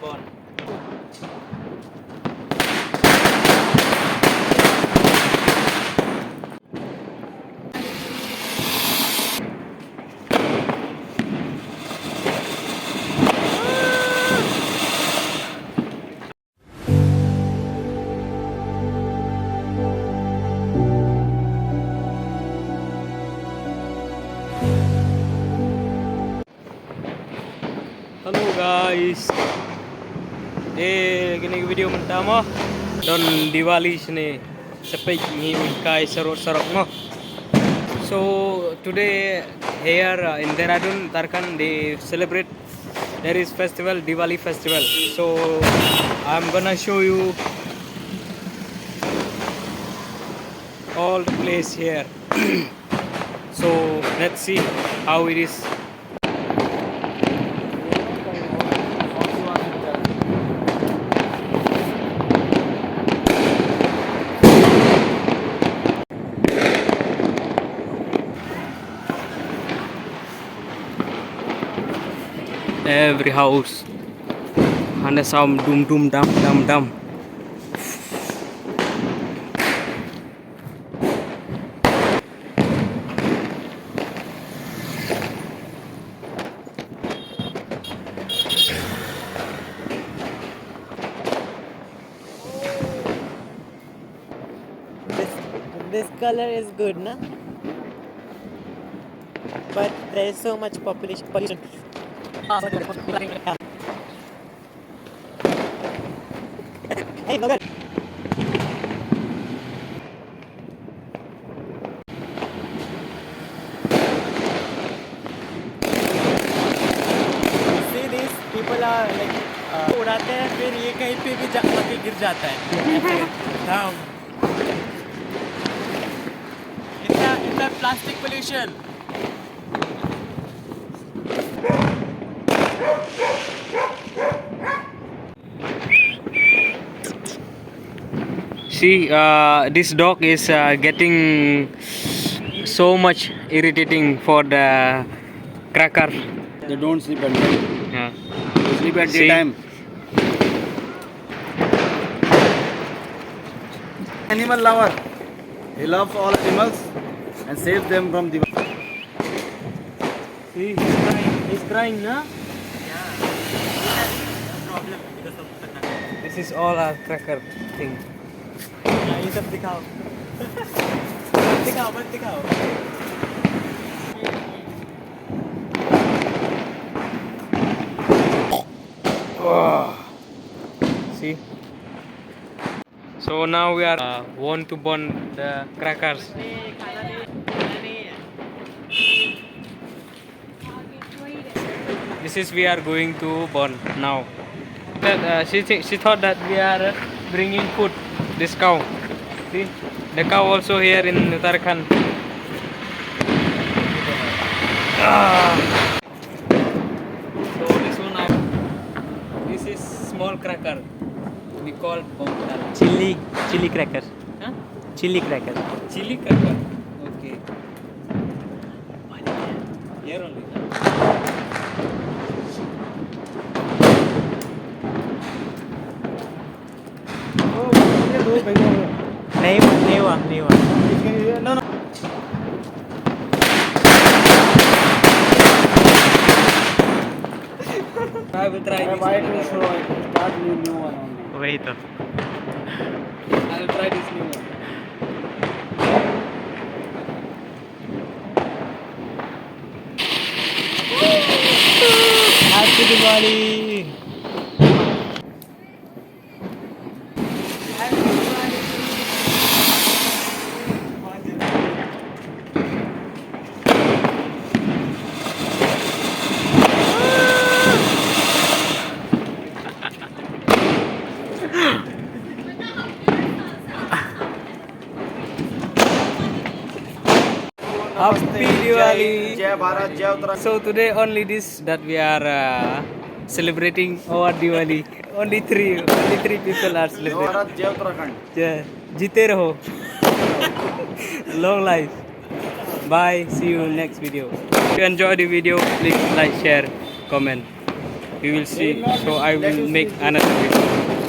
born. Halo guys, gini video pertama don Diwali sini sepi kai serok-serok no. So today here in Dehradun, Tarkan, they celebrate. There is festival, Diwali festival. So I'm gonna show you all the place here. So let's see how it is. Every house and the sound doom doom dum dum dum. This color is good, na? But there is so much pollution. Hey, Logan. See these people are like उड़ाते हैं फिर ये कहीं पे भी जाके गिर जाता है. हाँ. इतना plastic pollution. See, this dog is getting so much irritating for the cracker. They don't sleep at night. Yeah. They sleep at See? daytime. Animal lover. He loves all animals and saves them from the. See, he's crying. He's crying, huh? problem because of the cracker. This is all our cracker thing. ये सब दिखाओ. मत दिखाओ. See. So now we are want to burn the crackers. This is we are going to burn now. That she thought that we are bringing food. This cow. See, the cow also here in Uttarakhand. So this one, this is small cracker. We call bomb. Chili cracker. Huh? Chili cracker. Chili cracker. Okay. Here only. नहीं हुआ. No, no. I will try this. Why to show? Start new one only. वही तो. I will try this new one. Happy Diwali. Happy Diwali. Jai Bharat, Jai Uttarakhand. So today only this that we are celebrating our Diwali. Only three people are Jai celebrating. Bharat, Jai Uttarakhand. Yeah. जीते रहो. Long life. Bye. See you next video. If you enjoy the video, please like, share, comment. we will see. So I will make another video.